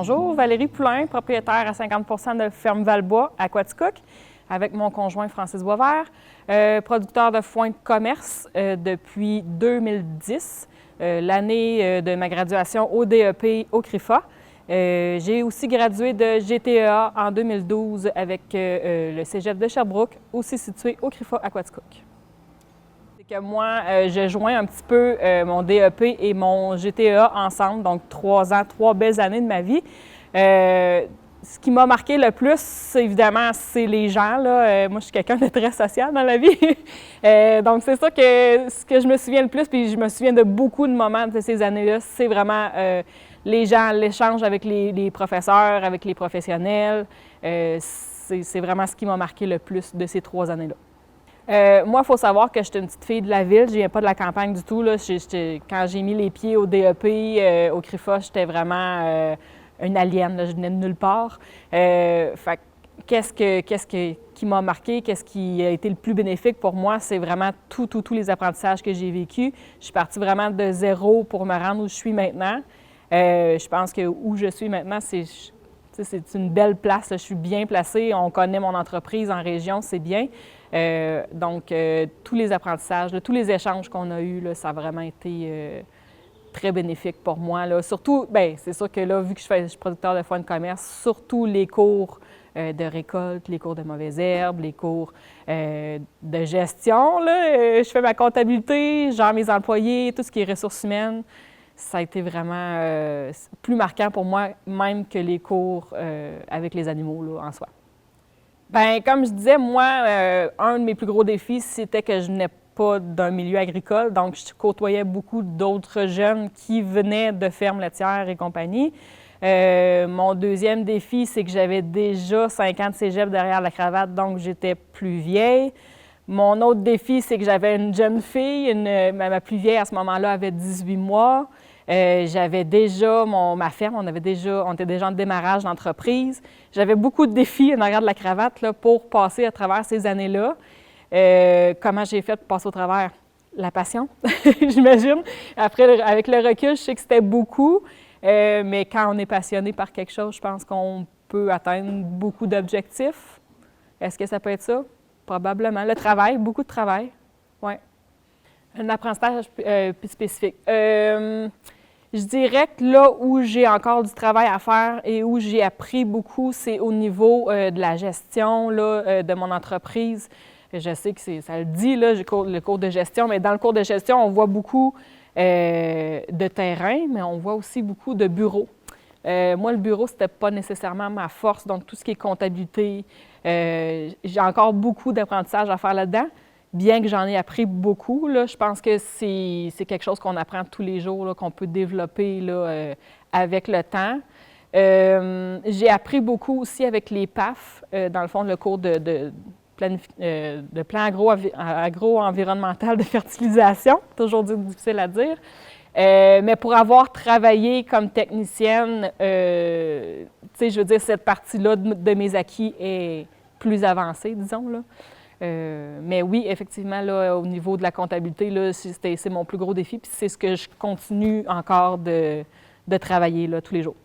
Bonjour, Valérie Poulain, propriétaire à 50 de Ferme Valbois à Quaticook, avec mon conjoint Francis Boisvert, producteur de foin de commerce depuis 2010, l'année de ma graduation au DEP au CRIFA. J'ai aussi gradué de GTEA en 2012 avec le Cégep de Sherbrooke, aussi situé au CRIFA à Quaticook. C'est que moi, je joins un petit peu mon DEP et mon GTEA ensemble, donc 3 ans, 3 belles années de ma vie. Ce qui m'a marqué le plus, évidemment, c'est les gens. Là. Moi, je suis quelqu'un de très social dans la vie. Donc, c'est ça que ce que je me souviens le plus, puis je me souviens de beaucoup de moments de ces années-là, c'est vraiment les gens, l'échange avec les professeurs, avec les professionnels. C'est vraiment ce qui m'a marqué le plus de ces 3 années-là. Moi, il faut savoir que j'étais une petite fille de la ville, je ne viens pas de la campagne du tout. Là. Quand j'ai mis les pieds au DEP, au CRIFA, j'étais vraiment une alien, là. Je venais de nulle part. Fait qu'est-ce qui m'a marqué, qu'est-ce qui a été le plus bénéfique pour moi, c'est vraiment tous les apprentissages que j'ai vécus. Je suis partie vraiment de zéro pour me rendre où je suis maintenant. Je pense que où je suis maintenant, c'est une belle place. Là. Je suis bien placée, on connaît mon entreprise en région, c'est bien. Donc, tous les apprentissages, là, tous les échanges qu'on a eus, là, ça a vraiment été très bénéfique pour moi. Là. Surtout, bien, c'est sûr que là, vu que je suis producteur de foin de commerce, surtout les cours de récolte, les cours de mauvaises herbes, les cours de gestion. Là, je fais ma comptabilité, je gère mes employés, tout ce qui est ressources humaines. Ça a été vraiment plus marquant pour moi, même que les cours avec les animaux là, en soi. Bien, comme je disais, moi, un de mes plus gros défis, c'était que je venais pas d'un milieu agricole, donc je côtoyais beaucoup d'autres jeunes qui venaient de fermes laitières et compagnie. Mon deuxième défi, c'est que j'avais déjà 5 ans de cégep derrière la cravate, donc j'étais plus vieille. Mon autre défi, c'est que j'avais une jeune fille, ma plus vieille à ce moment-là avait 18 mois. J'avais déjà ma ferme, on était déjà en démarrage d'entreprise. J'avais beaucoup de défis en arrière de la cravate là, pour passer à travers ces années-là. Comment j'ai fait pour passer au travers? La passion, j'imagine. Après, avec le recul, je sais que c'était beaucoup, mais quand on est passionné par quelque chose, je pense qu'on peut atteindre beaucoup d'objectifs. Est-ce que ça peut être ça? Probablement. Le travail, beaucoup de travail. Oui. Un apprentissage plus spécifique. Je dirais que là où j'ai encore du travail à faire et où j'ai appris beaucoup, c'est au niveau de la gestion là, de mon entreprise. Je sais que ça le dit, là, j'ai le cours de gestion, mais dans le cours de gestion, on voit beaucoup de terrain, mais on voit aussi beaucoup de bureaux. Moi, le bureau, c'était pas nécessairement ma force, donc tout ce qui est comptabilité, j'ai encore beaucoup d'apprentissage à faire là-dedans. Bien que j'en ai appris beaucoup, là, je pense que c'est quelque chose qu'on apprend tous les jours, là, qu'on peut développer là, avec le temps. J'ai appris beaucoup aussi avec les PAF, dans le fond, le cours de plan agro-environnemental de fertilisation, toujours difficile à dire. Mais pour avoir travaillé comme technicienne, je veux dire, cette partie-là de mes acquis est plus avancée, disons, là. Mais oui, effectivement, là, au niveau de la comptabilité, là, c'est mon plus gros défi, puis c'est ce que je continue encore de travailler là, tous les jours.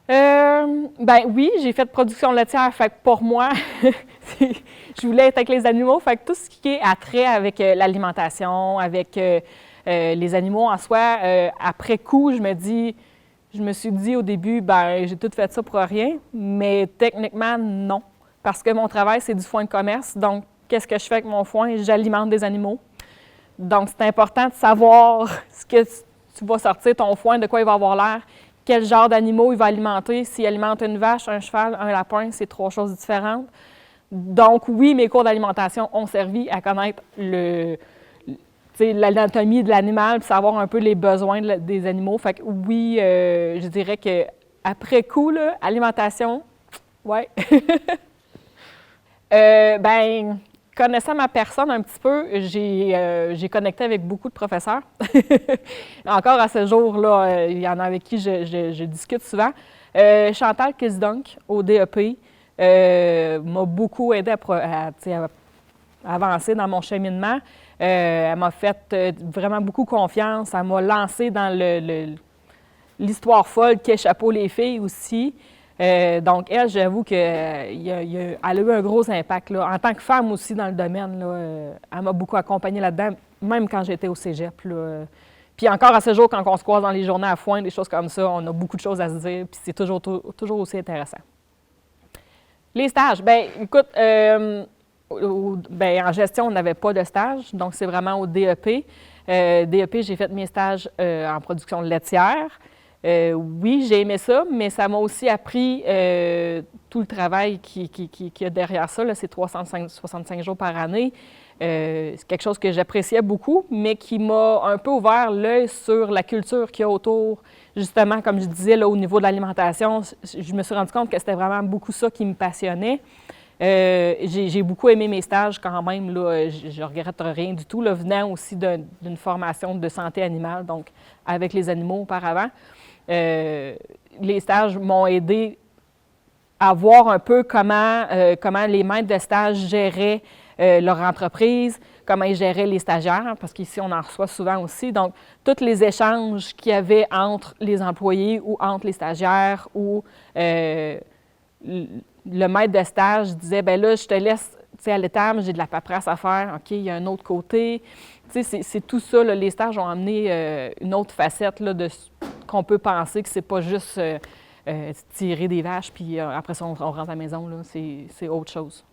Ben oui, j'ai fait de production laitière, fait que pour moi, je voulais être avec les animaux, fait que tout ce qui est attrait avec l'alimentation, avec les animaux en soi, après coup, je me suis dit au début, ben j'ai tout fait ça pour rien, mais techniquement, non, parce que mon travail, c'est du foin de commerce, donc qu'est-ce que je fais avec mon foin? J'alimente des animaux. Donc, c'est important de savoir ce que tu vas sortir ton foin, de quoi il va avoir l'air, quel genre d'animaux il va alimenter. S'il alimente une vache, un cheval, un lapin, c'est 3 choses différentes. Donc, oui, mes cours d'alimentation ont servi à connaître l'anatomie de l'animal, puis savoir un peu les besoins des animaux. Fait que oui, je dirais qu'après coup, là, alimentation, ouais. Ben, connaissant ma personne un petit peu, j'ai connecté avec beaucoup de professeurs. Encore à ce jour-là, il y en a avec qui je discute souvent. Chantal Kisdonk, au DEP, m'a beaucoup aidé à avancer dans mon cheminement. Elle m'a fait vraiment beaucoup confiance. Elle m'a lancé dans l'histoire folle qu'est Chapeau les filles aussi. Donc, elle, j'avoue qu'elle a eu un gros impact. Là. En tant que femme aussi dans le domaine, là, elle m'a beaucoup accompagnée là-dedans, même quand j'étais au cégep. Là. Puis encore à ce jour, quand on se croise dans les journées à foin, des choses comme ça, on a beaucoup de choses à se dire, puis c'est toujours aussi intéressant. Les stages, bien, écoute, en gestion, on n'avait pas de stage, donc c'est vraiment au DEP. DEP, j'ai fait mes stages en production laitière. Oui, j'ai aimé ça, mais ça m'a aussi appris tout le travail qu'il y a derrière ça. C'est 365 jours par année. C'est quelque chose que j'appréciais beaucoup, mais qui m'a un peu ouvert l'œil sur la culture qu'il y a autour. Justement, comme je disais, là, au niveau de l'alimentation, je me suis rendu compte que c'était vraiment beaucoup ça qui me passionnait. J'ai beaucoup aimé mes stages quand même. Là, je ne regrette rien du tout, là, venant aussi d'une formation de santé animale, donc avec les animaux auparavant. Les stages m'ont aidé à voir un peu comment les maîtres de stage géraient leur entreprise, comment ils géraient les stagiaires, parce qu'ici, on en reçoit souvent aussi. Donc, tous les échanges qu'il y avait entre les employés ou entre les stagiaires ou le maître de stage disait, bien là, je te laisse à l'étable, j'ai de la paperasse à faire, OK, il y a un autre côté. C'est tout ça, là, les stages ont amené une autre facette là, qu'on peut penser que c'est pas juste tirer des vaches, puis après ça, on rentre à la maison, là, c'est autre chose.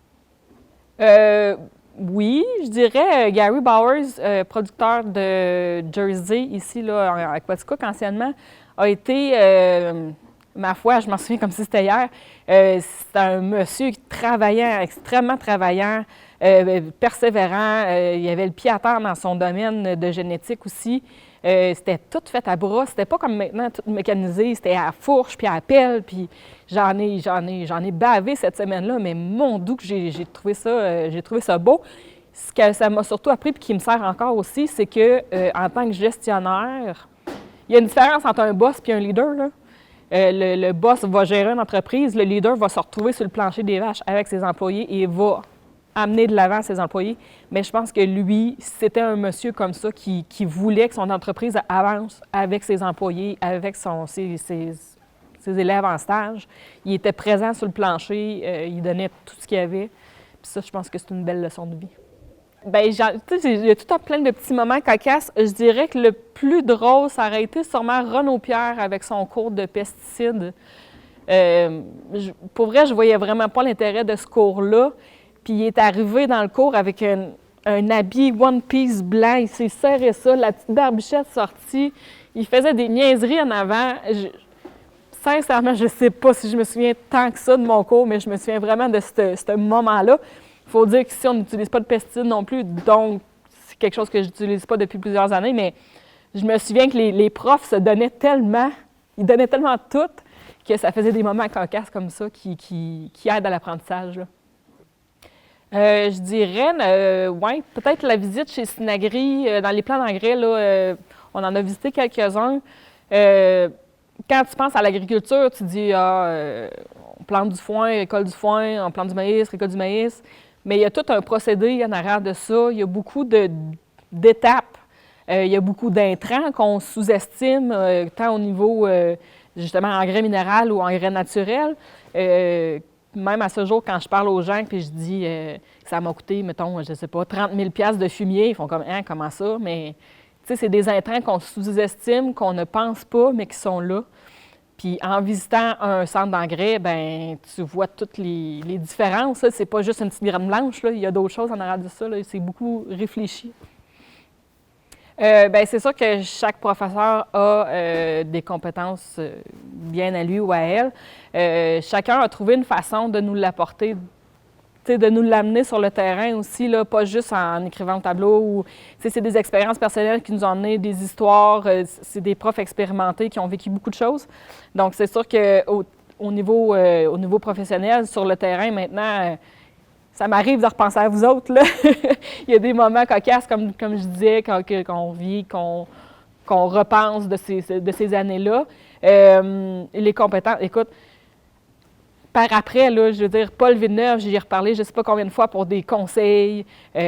Oui, je dirais Gary Bowers, producteur de Jersey, ici, là, à Quaticook, anciennement, a été, ma foi, je m'en souviens comme si c'était hier, c'est un monsieur travaillant, extrêmement travaillant, persévérant, il avait le pied à terre dans son domaine de génétique aussi. C'était tout fait à bras, c'était pas comme maintenant tout mécanisé, c'était à fourche puis à pelle, puis j'en ai bavé cette semaine-là, mais mon Dieu que j'ai trouvé ça beau. Ce que ça m'a surtout appris puis qui me sert encore aussi, c'est que en tant que gestionnaire, il y a une différence entre un boss et un leader, là. Le boss va gérer une entreprise, le leader va se retrouver sur le plancher des vaches avec ses employés et va amener de l'avant ses employés. Mais je pense que lui, c'était un monsieur comme ça qui voulait que son entreprise avance avec ses employés, avec ses élèves en stage. Il était présent sur le plancher, il donnait tout ce qu'il y avait. Puis ça, je pense que c'est une belle leçon de vie. Bien, il y a tout un plein de petits moments cocasses. Je dirais que le plus drôle, ça aurait été sûrement Renaud Pierre avec son cours de pesticides. Pour vrai, je voyais vraiment pas l'intérêt de ce cours-là. Puis il est arrivé dans le cours avec un habit One Piece blanc. Il s'est serré ça, la petite barbichette sortie. Il faisait des niaiseries en avant. Sincèrement, je ne sais pas si je me souviens tant que ça de mon cours, mais je me souviens vraiment de ce moment-là. Il faut dire qu'ici, on n'utilise pas de pesticides non plus, donc c'est quelque chose que je n'utilise pas depuis plusieurs années, mais je me souviens que les profs se donnaient tellement, ils donnaient tellement tout que ça faisait des moments cocasses comme ça qui aident à l'apprentissage, là. Je dirais, ouais, peut-être la visite chez Synagri, dans les plants d'engrais, là, on en a visité quelques-uns. Quand tu penses à l'agriculture, tu dis, on plante du foin, récolte du foin, on plante du maïs, récolte du maïs. Mais il y a tout un procédé en arrière de ça. Il y a beaucoup d'étapes. Il y a beaucoup d'intrants qu'on sous-estime, tant au niveau, justement, engrais minéral ou engrais naturel. Même à ce jour, quand je parle aux gens et je dis que ça m'a coûté, mettons, je ne sais pas, 30 000 $ de fumier, ils font comme, hein, comment ça? Mais, tu sais, c'est des intrants qu'on sous-estime, qu'on ne pense pas, mais qui sont là. Puis en visitant un centre d'engrais, ben tu vois toutes les différences. C'est pas juste une petite graine blanche, là. Il y a d'autres choses en arrière de ça. C'est beaucoup réfléchi. Bien, c'est sûr que chaque professeur a des compétences bien à lui ou à elle. Chacun a trouvé une façon de nous l'apporter, de nous l'amener sur le terrain aussi, là, pas juste en écrivant au tableau. Ou, c'est des expériences personnelles qui nous ont amené des histoires. C'est des profs expérimentés qui ont vécu beaucoup de choses. Donc, c'est sûr qu'au niveau professionnel, sur le terrain, maintenant, ça m'arrive de repenser à vous autres, là. Il y a des moments cocasses, comme je disais, qu'on vit, qu'on repense de ces années-là. Les compétences, écoute, par après, là, je veux dire, Paul Villeneuve, j'y ai reparlé je ne sais pas combien de fois pour des conseils. Tu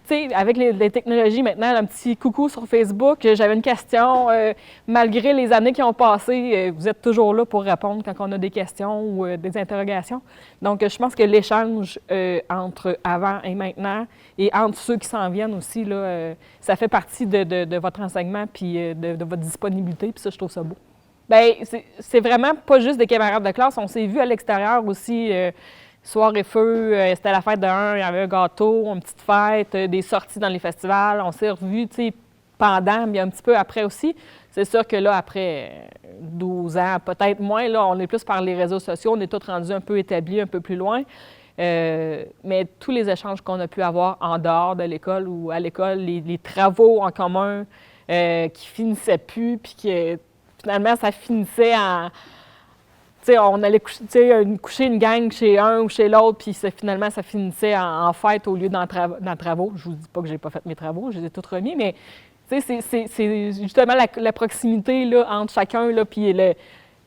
sais, avec les technologies maintenant, un petit coucou sur Facebook, j'avais une question. Malgré les années qui ont passé, vous êtes toujours là pour répondre quand on a des questions ou des interrogations. Donc, je pense que l'échange entre avant et maintenant et entre ceux qui s'en viennent aussi, là, ça fait partie de votre enseignement puis de votre disponibilité. Puis ça, je trouve ça beau. Bien, c'est vraiment pas juste des camarades de classe. On s'est vus à l'extérieur aussi, soir et feu. C'était la fête d'un, il y avait un gâteau, une petite fête, des sorties dans les festivals. On s'est revus, tu sais, pendant, mais un petit peu après aussi. C'est sûr que là, après 12 ans, peut-être moins, là, on est plus par les réseaux sociaux. On est tous rendus un peu établis, un peu plus loin. Mais tous les échanges qu'on a pu avoir en dehors de l'école ou à l'école, les travaux en commun qui finissaient plus, puis qui... Finalement, ça finissait en... Tu sais, on allait coucher une gang chez un ou chez l'autre, puis finalement, ça finissait en fête au lieu dans travaux. Je vous dis pas que j'ai pas fait mes travaux, je les ai tous remis, mais tu sais, c'est justement la proximité là, entre chacun, là, puis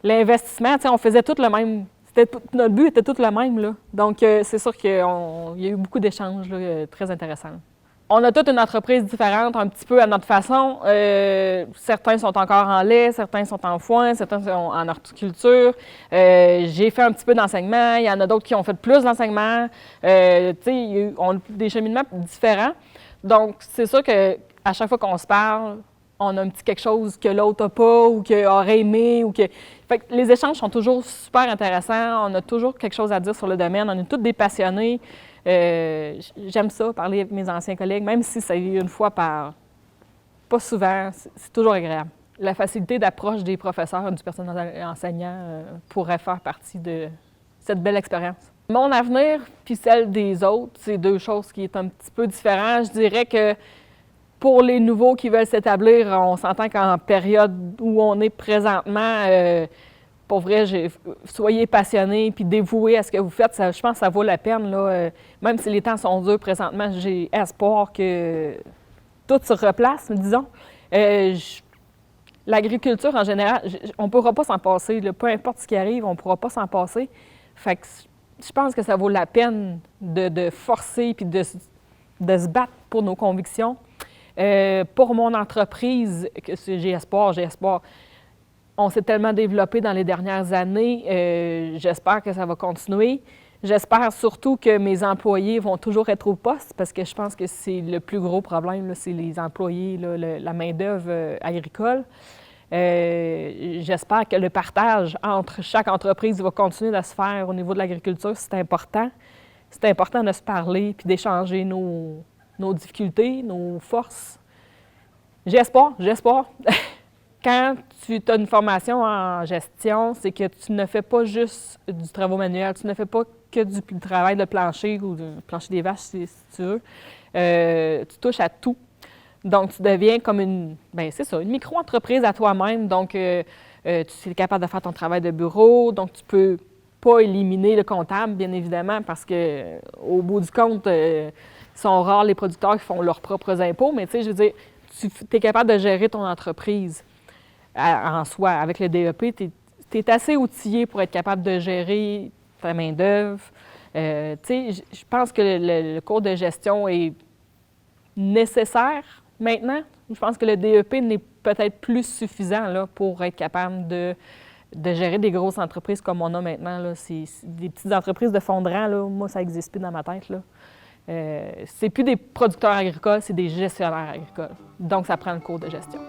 l'investissement. Tu sais, on faisait tout le même... Notre but était tout le même, là. Donc, c'est sûr qu'il y a eu beaucoup d'échanges là, très intéressants. On a toute une entreprise différente, un petit peu à notre façon. Certains sont encore en lait, certains sont en foin, certains sont en horticulture. J'ai fait un petit peu d'enseignement. Il y en a d'autres qui ont fait plus d'enseignement. Tu sais, on a des cheminements différents. Donc, c'est sûr qu'à chaque fois qu'on se parle, on a un petit quelque chose que l'autre n'a pas ou qu'il aurait aimé. Fait que les échanges sont toujours super intéressants. On a toujours quelque chose à dire sur le domaine. On est tous des passionnés. J'aime ça, parler avec mes anciens collègues, même si ça est une fois par... Pas souvent, c'est toujours agréable. La facilité d'approche des professeurs, du personnel enseignant pourrait faire partie de cette belle expérience. Mon avenir puis celle des autres, c'est deux choses qui sont un petit peu différentes. Je dirais que pour les nouveaux qui veulent s'établir, on s'entend qu'en période où on est présentement, pour vrai, soyez passionnés puis dévoués à ce que vous faites. Je pense que ça vaut la peine. Là, même si les temps sont durs présentement, j'ai espoir que tout se replace, disons. L'agriculture, en général, on ne pourra pas s'en passer. Là, peu importe ce qui arrive, on ne pourra pas s'en passer. Fait que je pense que ça vaut la peine de forcer puis de se battre pour nos convictions. Pour mon entreprise, j'ai espoir. On s'est tellement développé dans les dernières années. J'espère que ça va continuer. J'espère surtout que mes employés vont toujours être au poste parce que je pense que c'est le plus gros problème, là, c'est les employés, là, la main-d'œuvre agricole. J'espère que le partage entre chaque entreprise va continuer de se faire au niveau de l'agriculture. C'est important. C'est important de se parler puis d'échanger nos difficultés, nos forces. J'espère. Quand tu as une formation en gestion, c'est que tu ne fais pas juste du travail manuel, tu ne fais pas que du travail de plancher ou de plancher des vaches, si tu veux. Tu touches à tout. Donc, tu deviens comme une micro-entreprise à toi-même. Donc, tu es capable de faire ton travail de bureau. Donc, tu peux pas éliminer le comptable, bien évidemment, parce que au bout du compte, ils sont rares les producteurs qui font leurs propres impôts. Mais tu sais, je veux dire, tu es capable de gérer ton entreprise en soi. Avec le DEP, tu es assez outillé pour être capable de gérer ta main-d'œuvre. Tu sais, je pense que le cours de gestion est nécessaire maintenant. Je pense que le DEP n'est peut-être plus suffisant là, pour être capable de gérer des grosses entreprises comme on a maintenant. Là. C'est des petites entreprises de fond de rang, là, moi, ça n'existe plus dans ma tête. Là. C'est plus des producteurs agricoles, c'est des gestionnaires agricoles. Donc, ça prend le cours de gestion.